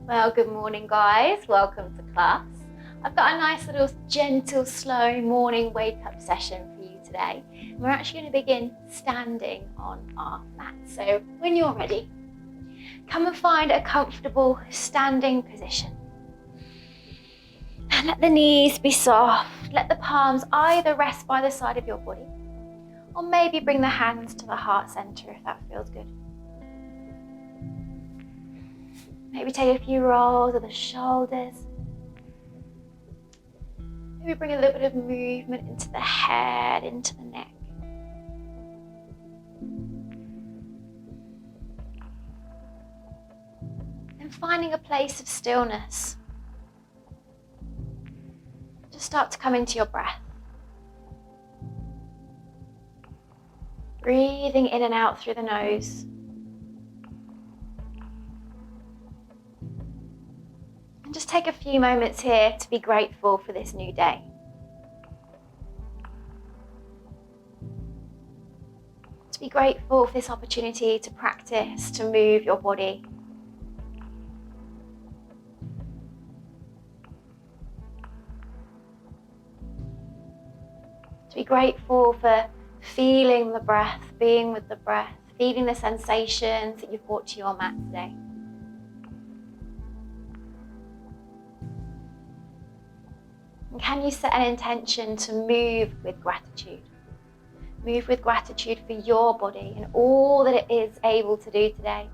Well, good morning, guys. Welcome to class. I've got a nice little gentle, slow morning wake-up session for you today. We're actually going to begin standing on our mat. So when you're ready, come and find a comfortable standing position. And let the knees be soft. Let the palms either rest by the side of your body, or maybe bring the hands to the heart center if that feels good. Maybe take a few rolls of the shoulders. Maybe bring a little bit of movement into the head, into the neck. And finding a place of stillness. Just start to come into your breath. Breathing in and out through the nose. And just take a few moments here to be grateful for this new day. To be grateful for this opportunity to practice, to move your body. To be grateful for feeling the breath, being with the breath, feeling the sensations that you've brought to your mat today. And can you set an intention to move with gratitude? Move with gratitude for your body and all that it is able to do today.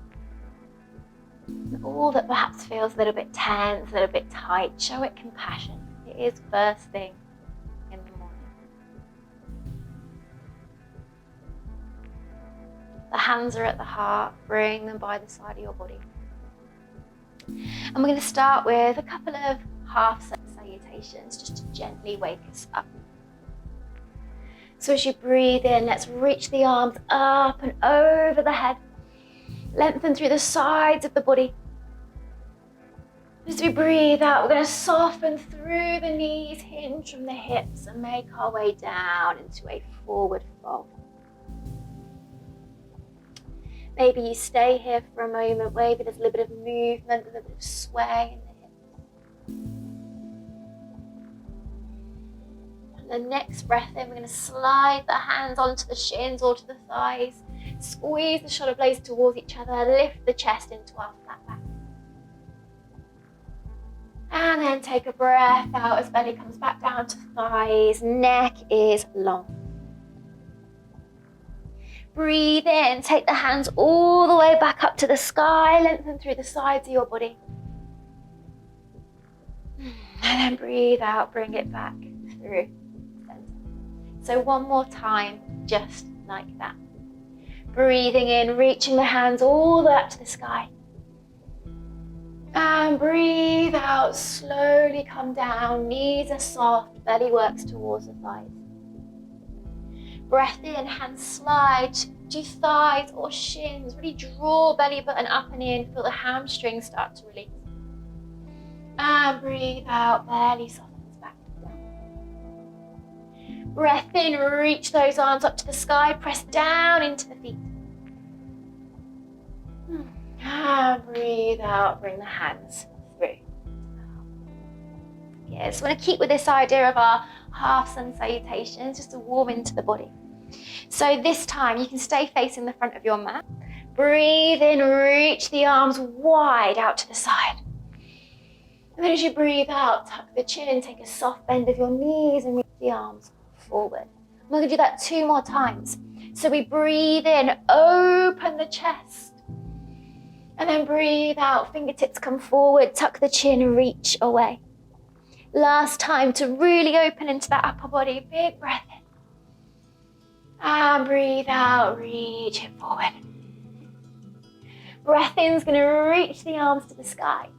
And all that perhaps feels a little bit tense, a little bit tight, show it compassion. It is first thing in the morning. The hands are at the heart, bring them by the side of your body. And we're going to start with a couple of half salutations just to gently wake us up. So as you breathe in, let's reach the arms up and over the head. Lengthen through the sides of the body. As we breathe out, we're going to soften through the knees, hinge from the hips, and make our way down into a forward fold. Maybe you stay here for a moment, maybe there's a little bit of movement, a little bit of sway in the hips. And the next breath in, we're going to slide the hands onto the shins or to the thighs, squeeze the shoulder blades towards each other, lift the chest into our flat back. And then take a breath out as belly comes back down to thighs, neck is long. Breathe in, take the hands all the way back up to the sky, lengthen through the sides of your body. And then breathe out, bring it back through the center. So one more time, just like that. Breathing in, reaching the hands all the way up to the sky. And breathe out, slowly come down, knees are soft, belly works towards the thighs. Breath in, hands slide to thighs or shins. Really draw belly button up and in. Feel the hamstrings start to release. And breathe out, belly softens back down. Breath in, reach those arms up to the sky. Press down into the feet. And breathe out, bring the hands through. Yeah, so I want to keep with this idea of our half sun salutations, just to warm into the body. So this time you can stay facing the front of your mat. Breathe in, reach the arms wide out to the side. And then as you breathe out, tuck the chin, take a soft bend of your knees and reach the arms forward. We're going to do that 2 more times. So we breathe in, open the chest. And then breathe out, fingertips come forward, tuck the chin, reach away. Last time to really open into that upper body, big breath in. And breathe out, reach it forward. Breath in is going to reach the arms to the sky.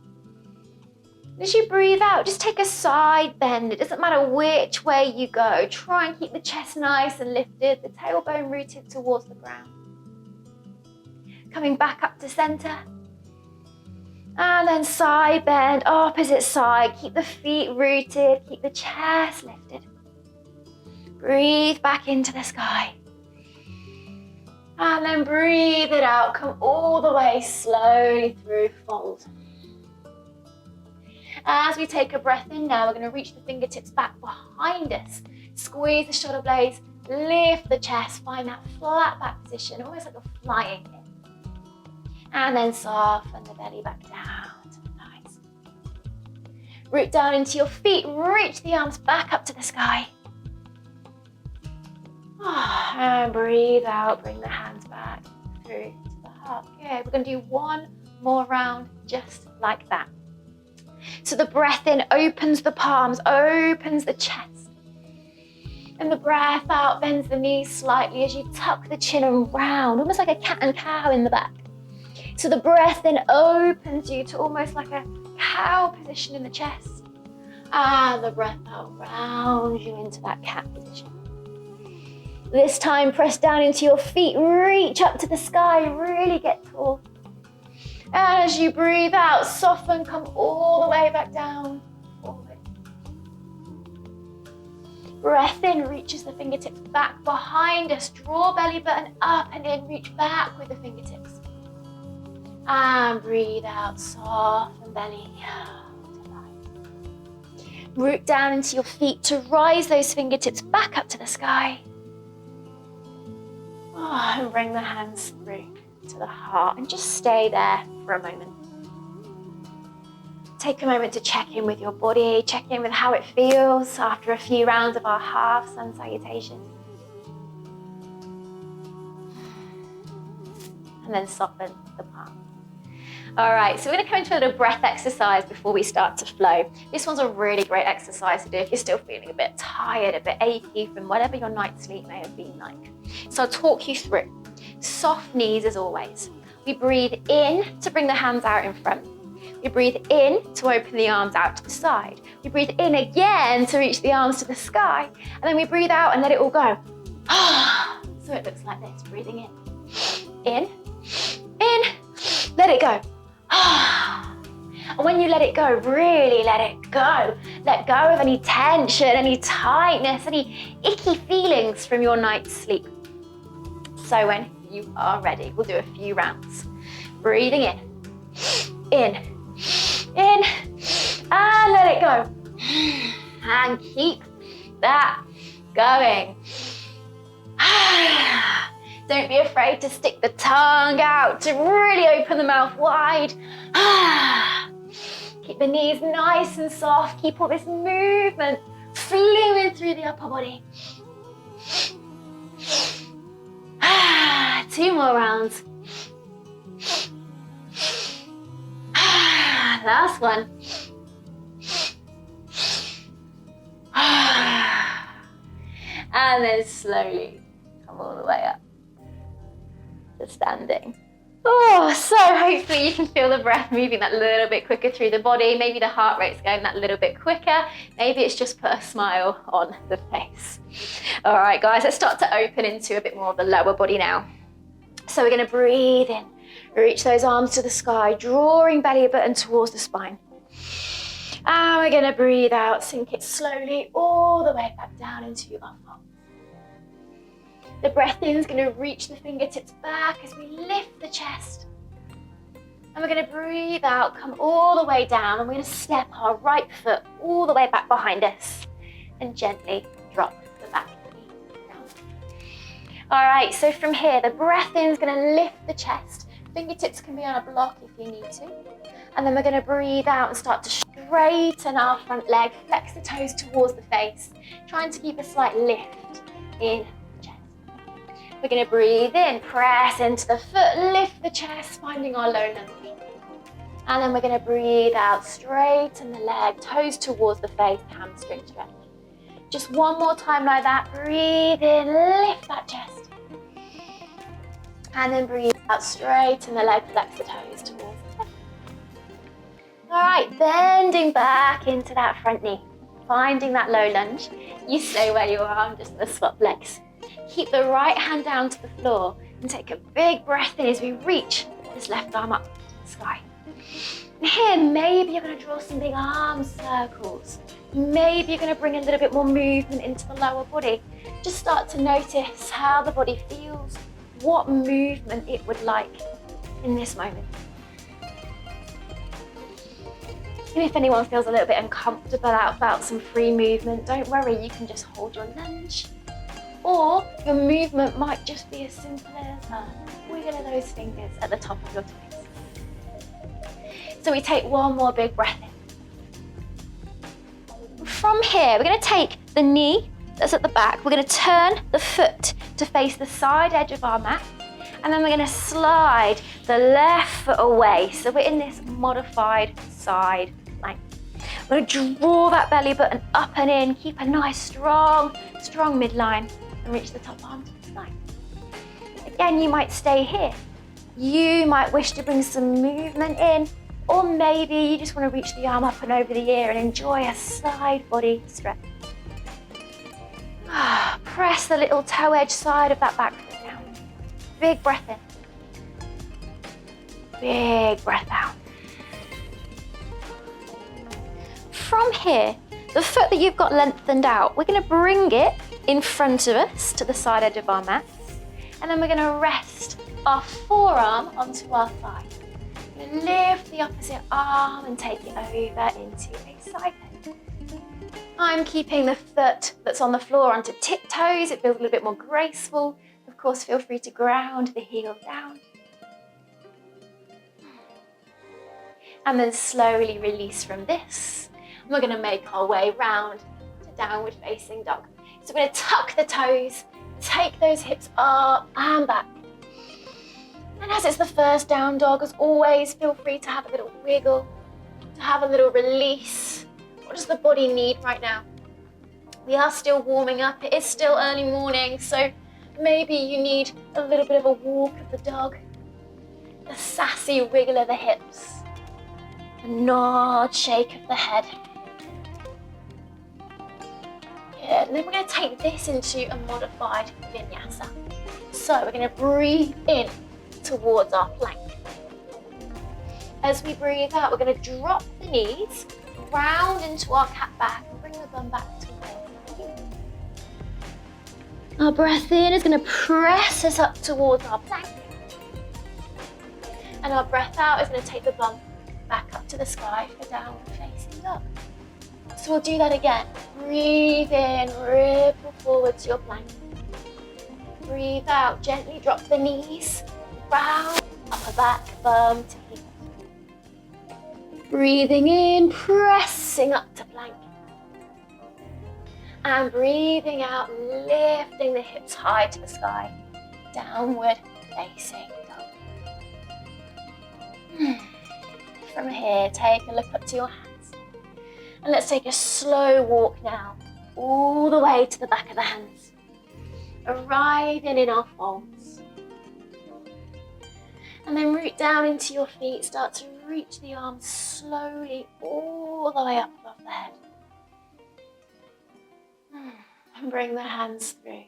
As you breathe out, just take a side bend. It doesn't matter which way you go. Try and keep the chest nice and lifted, the tailbone rooted towards the ground. Coming back up to center. And then side bend, opposite side. Keep the feet rooted, keep the chest lifted. Breathe back into the sky. And then breathe it out. Come all the way slowly through fold. As we take a breath in now, we're going to reach the fingertips back behind us. Squeeze the shoulder blades, lift the chest, find that flat back position, almost like you're flying in. And then soften the belly back down to the thighs. Root down into your feet, reach the arms back up to the sky. And breathe out, bring the hands back through to the heart. Good, we're going to do one more round just like that. So the breath in opens the palms, opens the chest. And the breath out bends the knees slightly as you tuck the chin around, almost like a cat and cow in the back. So the breath in opens you to almost like a cow position in the chest. And the breath out rounds you into that cat position. This time, press down into your feet, reach up to the sky, really get tall. And as you breathe out, soften, come all the way back down, forward. Breath in, reaches the fingertips back behind us, draw belly button up and in, reach back with the fingertips. And breathe out, soften belly. Root down into your feet to rise those fingertips back up to the sky. And bring the hands through to the heart and just stay there for a moment. Take a moment to check in with your body, check in with how it feels after a few rounds of our half sun salutation. And then soften the palm. All right, so we're going to come into a little breath exercise before we start to flow. This one's a really great exercise to do if you're still feeling a bit tired, a bit achy from whatever your night's sleep may have been like. So I'll talk you through. Soft knees as always. We breathe in to bring the hands out in front. We breathe in to open the arms out to the side. We breathe in again to reach the arms to the sky. And then we breathe out and let it all go. So it looks like this, breathing in, let it go. And when you let it go, really let it go. Let go of any tension, any tightness, any icky feelings from your night's sleep. So when you are ready, we'll do a few rounds. Breathing in, and let it go. And keep that going. Don't be afraid to stick the tongue out, to really open the mouth wide. Keep the knees nice and soft. Keep all this movement fluid through the upper body. 2 more rounds. Last one. And then slowly come all the way up to standing. So hopefully you can feel the breath moving that little bit quicker through the body. Maybe the heart rate's going that little bit quicker. Maybe it's just put a smile on the face. All right, guys, let's start to open into a bit more of the lower body now. So we're going to breathe in, reach those arms to the sky, drawing belly button towards the spine. And we're going to breathe out, sink it slowly all the way back down into your bum. The breath in is going to reach the fingertips back as we lift the chest. And we're going to breathe out, come all the way down, and we're going to step our right foot all the way back behind us and gently drop the back knee down. All right, so from here, the breath in is going to lift the chest. Fingertips can be on a block if you need to. And then we're going to breathe out and start to straighten our front leg, flex the toes towards the face, trying to keep a slight lift in. We're going to breathe in, press into the foot, lift the chest, finding our low lunge. And then we're going to breathe out, straighten the leg, toes towards the face, hamstring stretch. Just one more time like that. Breathe in, lift that chest. And then breathe out, straighten the leg, flex the toes towards the face. All right, bending back into that front knee, finding that low lunge. You stay where you are, I'm just going to swap legs. Keep the right hand down to the floor and take a big breath in as we reach this left arm up to the sky. And here, maybe you're going to draw some big arm circles. Maybe you're going to bring a little bit more movement into the lower body. Just start to notice how the body feels, what movement it would like in this moment. And if anyone feels a little bit uncomfortable about some free movement, don't worry, you can just hold your lunge. Or your movement might just be as simple as a wiggle of those fingers at the top of your toes. So we take one more big breath in. From here, we're going to take the knee that's at the back. We're going to turn the foot to face the side edge of our mat. And then we're going to slide the left foot away. So we're in this modified side plank. We're going to draw that belly button up and in. Keep a nice, strong midline and reach the top arm to the sky. Again, you might stay here. You might wish to bring some movement in, or maybe you just want to reach the arm up and over the ear and enjoy a side body stretch. Press the little toe edge side of that back foot down. Big breath in. Big breath out. From here, the foot that you've got lengthened out, we're going to bring it in front of us to the side edge of our mat. And then we're going to rest our forearm onto our thigh. We're going to lift the opposite arm and take it over into a side bend. I'm keeping the foot that's on the floor onto tiptoes. It feels a little bit more graceful. Of course, feel free to ground the heel down. And then slowly release from this. And we're going to make our way round to downward facing dog. So we're going to tuck the toes, take those hips up and back. And as it's the first down dog, as always, feel free to have a little wiggle, to have a little release. What does the body need right now? We are still warming up. It is still early morning, so maybe you need a little bit of a walk of the dog, a sassy wiggle of the hips, a nod, shake of the head. Good. And then we're going to take this into a modified vinyasa. So we're going to breathe in towards our plank. As we breathe out, we're going to drop the knees, round into our cat back, and bring the bum back towards you. Our breath in is going to press us up towards our plank. And our breath out is going to take the bum back up to the sky for downward facing dog. So we'll do that again. Breathe in, ripple forward to your plank. Breathe out, gently drop the knees, round, upper back, bum to heel. Breathing in, pressing up to plank. And breathing out, lifting the hips high to the sky, downward facing dog. From here, take a look up to your hands. And let's take a slow walk now, all the way to the back of the hands. Arriving in our folds. And then root down into your feet, start to reach the arms slowly all the way up above the head. And bring the hands through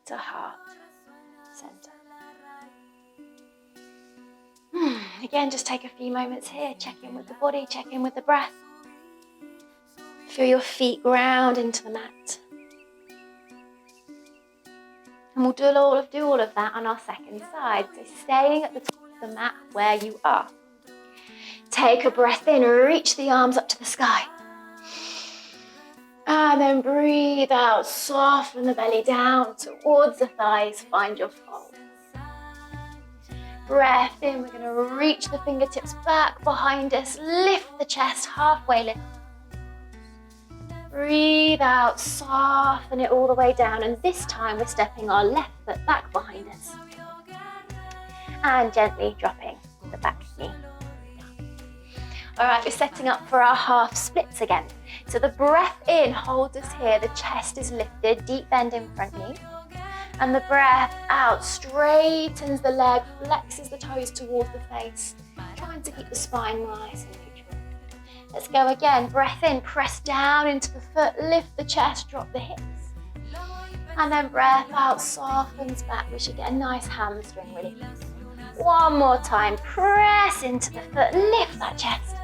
to heart center. Again, just take a few moments here, check in with the body, check in with the breath. Feel your feet ground into the mat. And we'll do all of that on our second side. So staying at the top of the mat where you are. Take a breath in, reach the arms up to the sky. And then breathe out, soften the belly down towards the thighs, find your fold. Breath in, we're going to reach the fingertips back behind us, lift the chest, halfway lift. Breathe out, soften it all the way down, and this time we're stepping our left foot back behind us. And gently dropping the back knee. All right, we're setting up for our half splits again. So the breath in holds us here, the chest is lifted, deep bend in front knee. And the breath out straightens the leg, flexes the toes towards the face, trying to keep the spine nice and neutral. Let's go again, breath in, press down into the foot, lift the chest, drop the hips. And then breath out, softens back. We should get a nice hamstring release. One more time, press into the foot, lift that chest.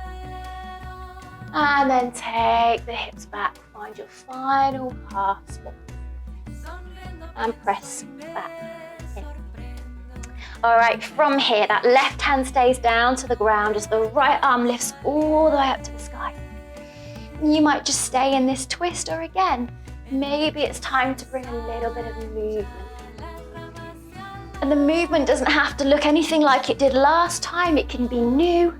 And then take the hips back, find your final half split. And press back in. All right, from here, that left hand stays down to the ground as the right arm lifts all the way up to the sky. You might just stay in this twist, or again, maybe it's time to bring a little bit of movement. And the movement doesn't have to look anything like it did last time. It can be new.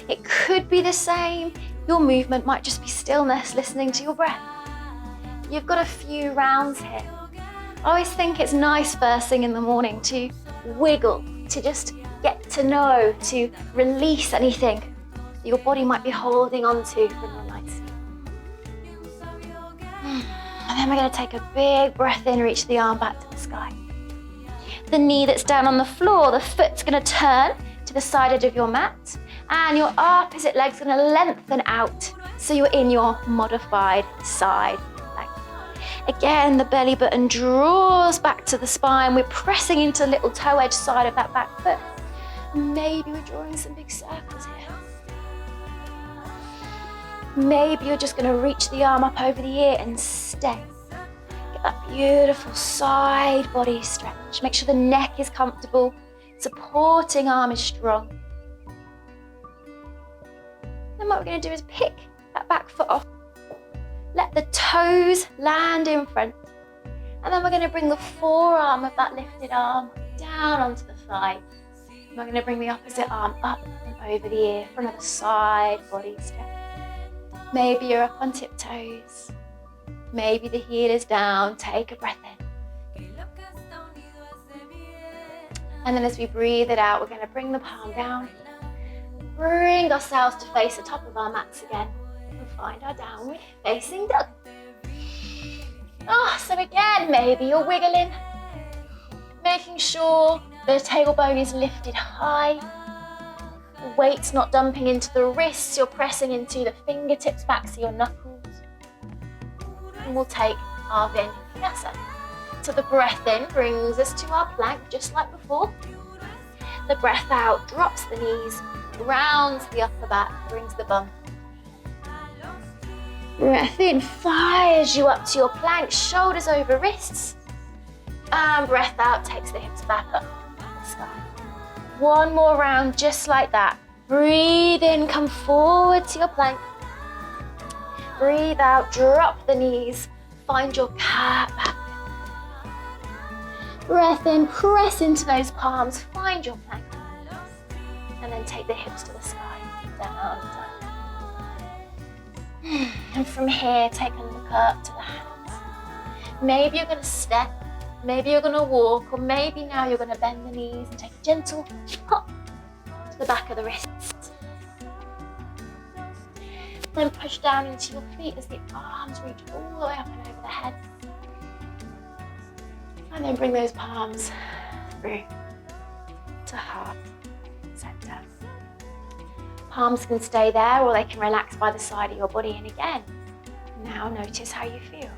It could be the same. Your movement might just be stillness, listening to your breath. You've got a few rounds here. I always think it's nice first thing in the morning to wiggle, to just get to know, to release anything that your body might be holding on to from your night's sleep. And then we're going to take a big breath in, reach the arm back to the sky. The knee that's down on the floor, the foot's going to turn to the side edge of your mat, and your opposite leg's going to lengthen out so you're in your modified side plank. Again, the belly button draws back to the spine. We're pressing into the little toe edge side of that back foot. Maybe we're drawing some big circles here. Maybe you're just going to reach the arm up over the ear and stay. Get that beautiful side body stretch. Make sure the neck is comfortable. Supporting arm is strong. Then what we're going to do is pick that back foot off. Let the toes land in front. And then we're going to bring the forearm of that lifted arm down onto the thigh. And we're going to bring the opposite arm up and over the ear for another side body stretch. Maybe you're up on tiptoes. Maybe the heel is down. Take a breath in. And then as we breathe it out, we're going to bring the palm down. Bring ourselves to face the top of our mats again. And find our downward facing dog. So again, maybe you're wiggling. Making sure the tailbone is lifted high. The weight's not dumping into the wrists. You're pressing into the fingertips back to your knuckles. And we'll take our vinyasa. So the breath in brings us to our plank, just like before. The breath out drops the knees, rounds the upper back, brings the bum. Breath in fires you up to your plank, shoulders over wrists. And breath out takes the hips back up to the sky. One more round just like that. Breathe in, come forward to your plank. Breathe out, drop the knees, find your cat back. Breath in, press into those palms, find your plank. And then take the hips to the sky, down, down. And from here, take a look up to the hands. Maybe you're going to step, maybe you're going to walk, or maybe now you're going to bend the knees and take a gentle hop to the back of the wrists. Then push down into your feet as the arms reach all the way up and over the head. And then bring those palms through to heart center. Palms can stay there or they can relax by the side of your body. And again, now notice how you feel.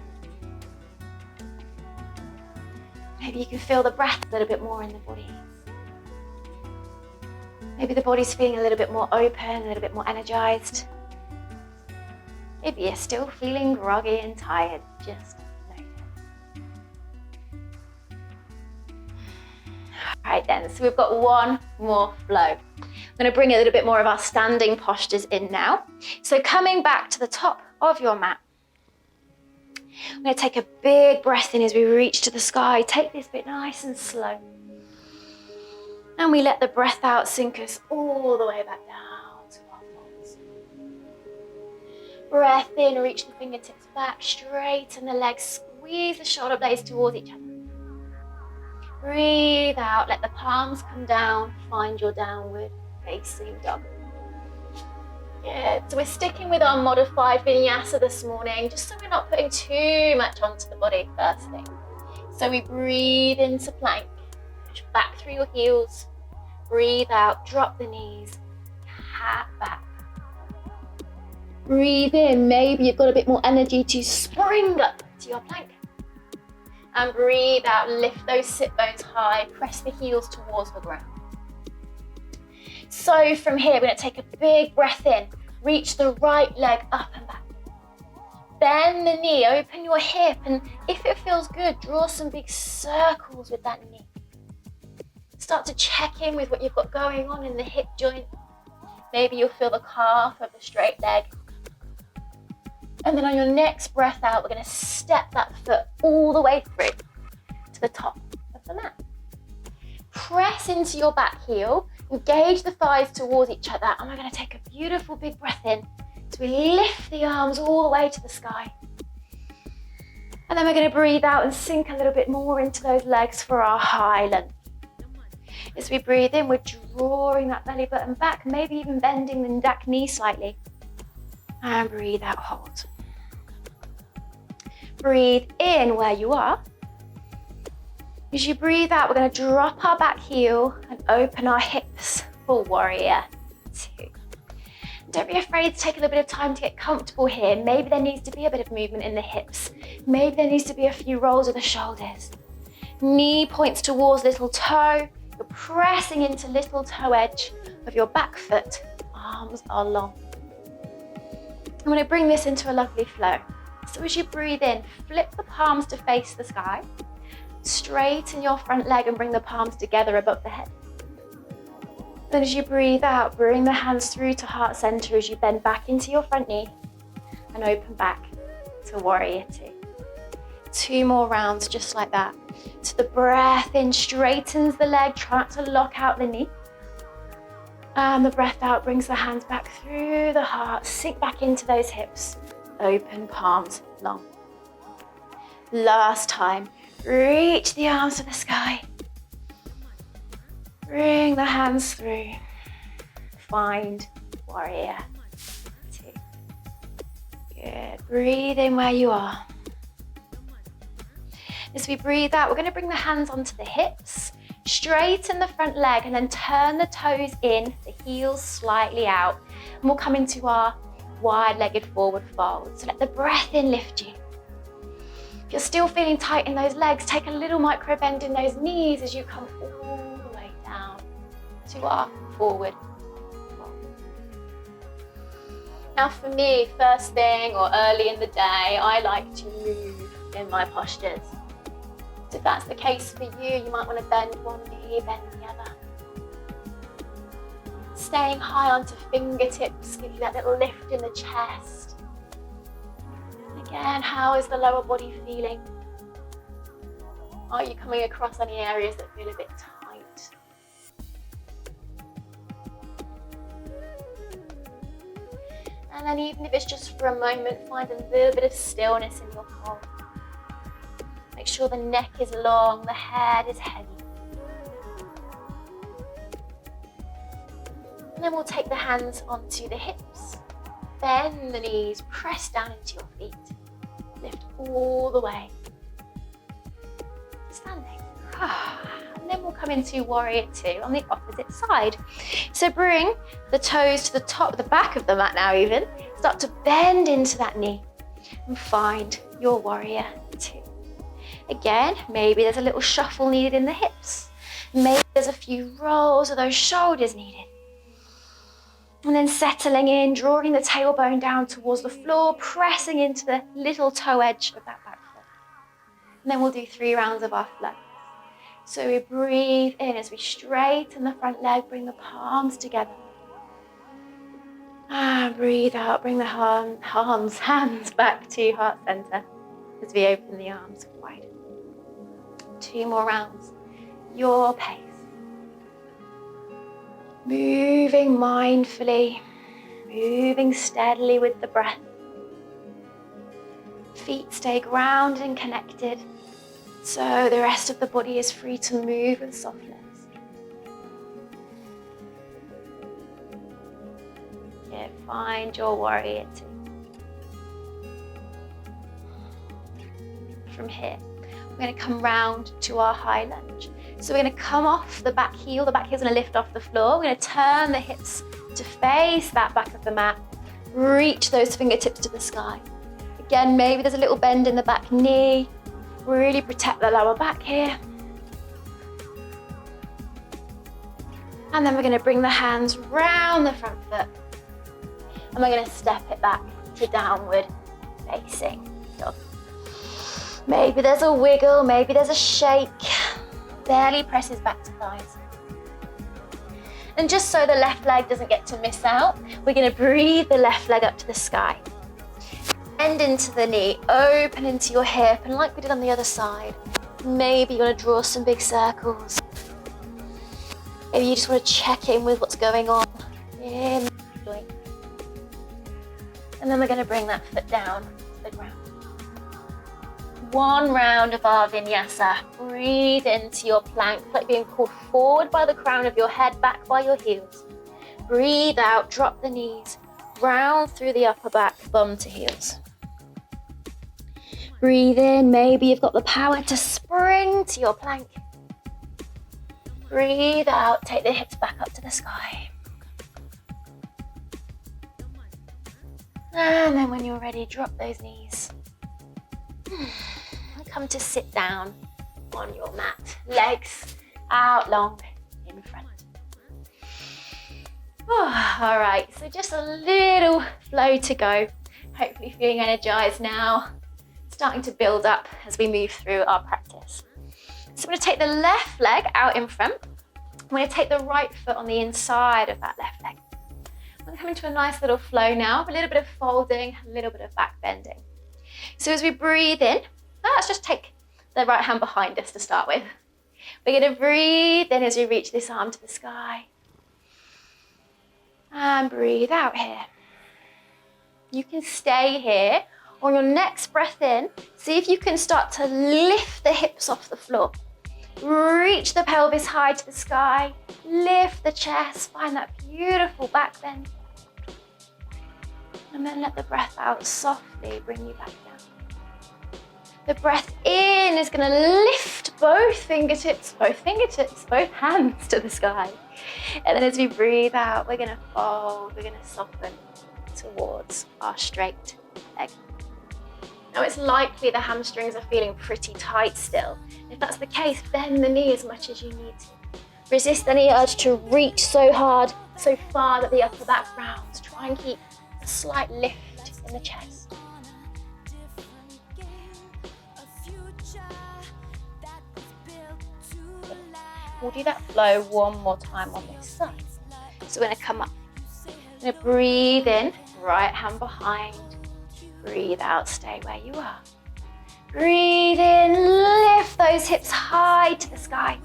Maybe you can feel the breath a little bit more in the body. Maybe the body's feeling a little bit more open, a little bit more energized. Maybe you're still feeling groggy and tired. Just notice. All right then, so we've got one more flow. I'm going to bring a little bit more of our standing postures in now. So coming back to the top of your mat. I'm going to take a big breath in as we reach to the sky. Take this bit nice and slow. And we let the breath out sink us all the way back down to our palms. Breath in, reach the fingertips back, straighten the legs, squeeze the shoulder blades towards each other. Breathe out, let the palms come down, find your downward facing dog. Good, so we're sticking with our modified vinyasa this morning, just so we're not putting too much onto the body first thing. So we breathe into plank, push back through your heels, breathe out, drop the knees, cat back. Breathe in, maybe you've got a bit more energy to spring up to your plank. And breathe out, lift those sit bones high, press the heels towards the ground. So from here, we're going to take a big breath in, reach the right leg up and back. Bend the knee, open your hip, and if it feels good, draw some big circles with that knee. Start to check in with what you've got going on in the hip joint. Maybe you'll feel the calf of the straight leg. And then on your next breath out, we're going to step that foot all the way through to the top of the mat. Press into your back heel, engage the thighs towards each other, and we're going to take a beautiful big breath in. So we lift the arms all the way to the sky. And then we're going to breathe out and sink a little bit more into those legs for our high lunge. As we breathe in, we're drawing that belly button back, maybe even bending the back knee slightly. And breathe out, hold. Breathe in where you are. As you breathe out, we're going to drop our back heel and open our hips for warrior two. Don't be afraid to take a little bit of time to get comfortable here. Maybe there needs to be a bit of movement in the hips. Maybe there needs to be a few rolls of the shoulders. Knee points towards little toe. You're pressing into little toe edge of your back foot. Arms are long. I'm going to bring this into a lovely flow. So as you breathe in, flip the palms to face the sky. Straighten your front leg and bring the palms together above the head. Then as you breathe out, bring the hands through to heart center as you bend back into your front knee and open back to warrior two. 2 more rounds just like that. So the breath in straightens the leg, try not to lock out the knee. And the breath out brings the hands back through the heart, sink back into those hips. Open palms long. Last time, reach the arms to the sky. Bring the hands through. Find warrior two. Good, breathe in where you are. As we breathe out, we're going to bring the hands onto the hips, straighten the front leg and then turn the toes in, the heels slightly out. And we'll come into our wide-legged forward fold. So let the breath in lift you. If you're still feeling tight in those legs, take a little micro bend in those knees as you come all the way down to our forward fold. Now for me, first thing or early in the day, I like to move in my postures. So if that's the case for you, you might want to bend one knee, bend the other. Staying high onto fingertips, give you that little lift in the chest. And again, how is the lower body feeling? Are you coming across any areas that feel a bit tight? And then even if it's just for a moment, find a little bit of stillness in your core. Make sure the neck is long, the head is heavy. And then we'll take the hands onto the hips. Bend the knees, press down into your feet. Lift all the way. Standing. And then we'll come into warrior two on the opposite side. So bring the toes to the top, the back of the mat now even. Start to bend into that knee and find your warrior two. Again, maybe there's a little shuffle needed in the hips. Maybe there's a few rolls of those shoulders needed. And then settling in, drawing the tailbone down towards the floor, pressing into the little toe edge of that back foot. And then we'll do 3 rounds of our flow. So we breathe in as we straighten the front leg, bring the palms together. And breathe out, bring the hands back to heart center as we open the arms wide. 2 more rounds, your pace. Moving mindfully, moving steadily with the breath. Feet stay grounded and connected, so the rest of the body is free to move with softness. Yeah, find your warrior two. From here, we're going to come round to our high lunge. So we're going to come off the back heel. The back heel's going to lift off the floor. We're going to turn the hips to face that back of the mat. Reach those fingertips to the sky. Again, maybe there's a little bend in the back knee. Really protect the lower back here. And then we're going to bring the hands round the front foot. And we're going to step it back to downward facing dog. Maybe there's a wiggle, maybe there's a shake. Barely presses back to thighs. And just so the left leg doesn't get to miss out, we're gonna breathe the left leg up to the sky. Bend into the knee, open into your hip, and like we did on the other side, maybe you wanna draw some big circles. Maybe you just wanna check in with what's going on in the joint. And then we're gonna bring that foot down to the ground. One round of our vinyasa. Breathe into your plank, like being pulled forward by the crown of your head, back by your heels. Breathe out, drop the knees, round through the upper back, bum to heels. Breathe in, maybe you've got the power to spring to your plank. Breathe out, take the hips back up to the sky. And then when you're ready, drop those knees. And come to sit down on your mat. Legs out long in front. Oh, all right, so just a little flow to go. Hopefully feeling energized now. Starting to build up as we move through our practice. So I'm going to take the left leg out in front. I'm going to take the right foot on the inside of that left leg. I'm going to come into a nice little flow now, a little bit of folding, a little bit of back bending. So as we breathe in, let's just take the right hand behind us to start with. We're going to breathe in as we reach this arm to the sky. And breathe out here. You can stay here. On your next breath in, see if you can start to lift the hips off the floor. Reach the pelvis high to the sky. Lift the chest. Find that beautiful back bend. And then let the breath out softly bring you back down. The breath in is going to lift both fingertips, both hands to the sky. And then as we breathe out, we're going to fold, we're going to soften towards our straight leg. Now it's likely the hamstrings are feeling pretty tight still. If that's the case, bend the knee as much as you need to. Resist any urge to reach so hard, so far that the upper back rounds. Try and keep a slight lift in the chest. We'll do that flow one more time on this side. So we're going to come up. We're going to breathe in, right hand behind. Breathe out, stay where you are. Breathe in, lift those hips high to the sky.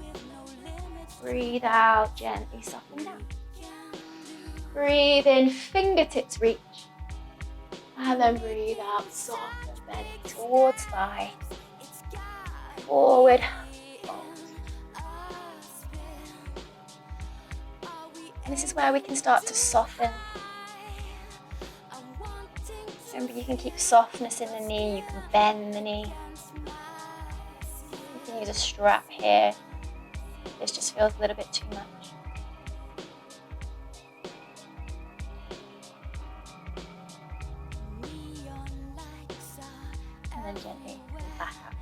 Breathe out, gently soften down. Breathe in, fingertips reach. And then breathe out, soften belly towards thigh. Forward, fold. And this is where we can start to soften. Remember, you can keep softness in the knee, you can bend the knee. You can use a strap here. This just feels a little bit too much. And then gently back up.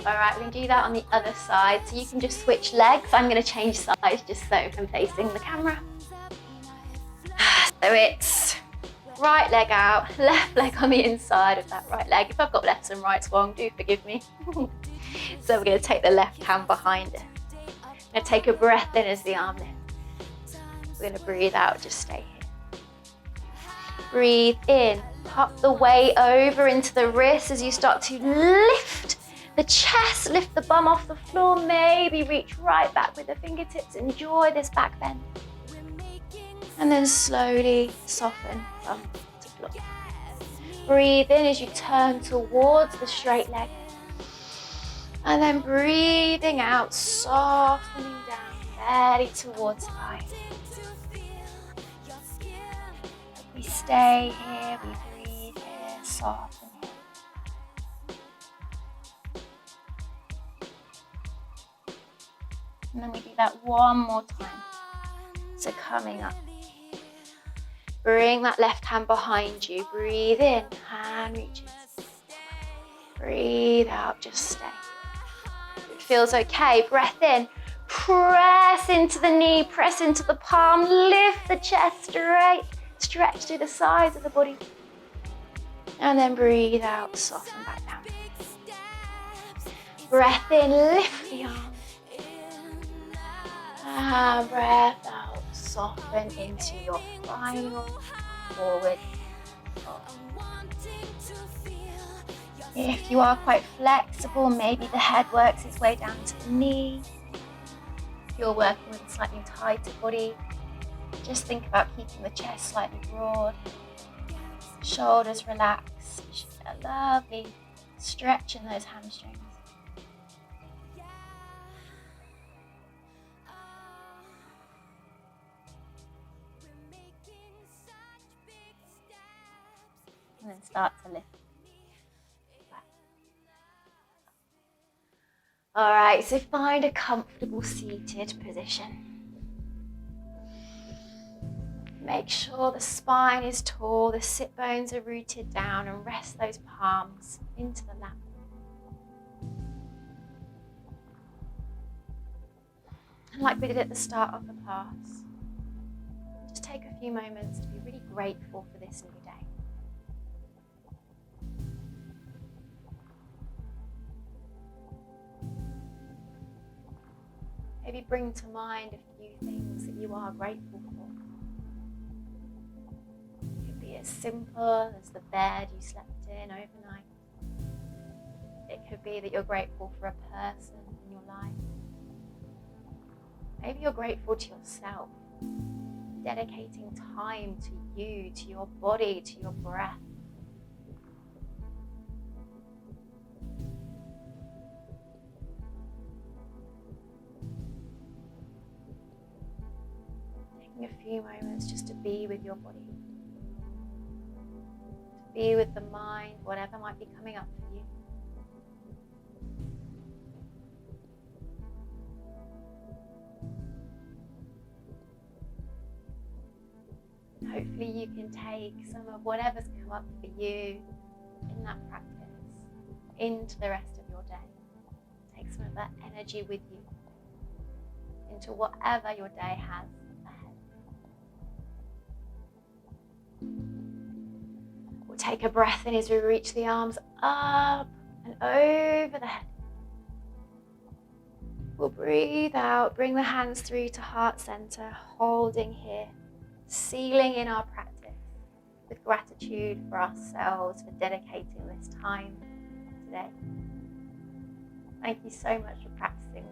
All right, we're going to do that on the other side. So you can just switch legs. I'm going to change sides just so I'm facing the camera. So it's right leg out, left leg on the inside of that right leg. If I've got lefts and rights wrong, do forgive me. So we're going to take the left hand behind it. I'm going to take a breath in as the arm lifts. We're going to breathe out, just stay here. Breathe in, pop the weight over into the wrists as you start to lift the chest, lift the bum off the floor, maybe reach right back with the fingertips. Enjoy this back bend. And then slowly soften bum to floor. Breathe in as you turn towards the straight leg. And then breathing out, softening down, belly towards thigh. We stay here, we breathe here, soften here. And then we do that one more time. So coming up. Bring that left hand behind you. Breathe in, hand reaches. Breathe out, just stay. If it feels okay, breath in. Press into the knee, press into the palm, lift the chest straight. Stretch through the sides of the body. And then breathe out, soften back down. Breath in, lift the arm. And breath out. soften into your final forward fold. If you are quite flexible, maybe the head works its way down to the knee. If you're working with a slightly tighter body, just think about keeping the chest slightly broad. Shoulders relaxed. You should get a lovely stretch in those hamstrings. And then start to lift. All right, so find a comfortable seated position. Make sure the spine is tall, the sit bones are rooted down, and rest those palms into the lap. And like we did at the start of the class, just take a few moments to be really grateful for this new day. Maybe bring to mind a few things that you are grateful for. It could be as simple as the bed you slept in overnight. It could be that you're grateful for a person in your life. Maybe you're grateful to yourself, dedicating time to you, to your body, to your breath. Taking a few moments just to be with your body, to be with the mind, whatever might be coming up for you. Hopefully you can take some of whatever's come up for you in that practice into the rest of your day. Take some of that energy with you into whatever your day has ahead. We'll take a breath in as we reach the arms up and over the head. We'll breathe out, bring the hands through to heart center, holding here, sealing in our practice with gratitude for ourselves for dedicating this time today. Thank you so much for practicing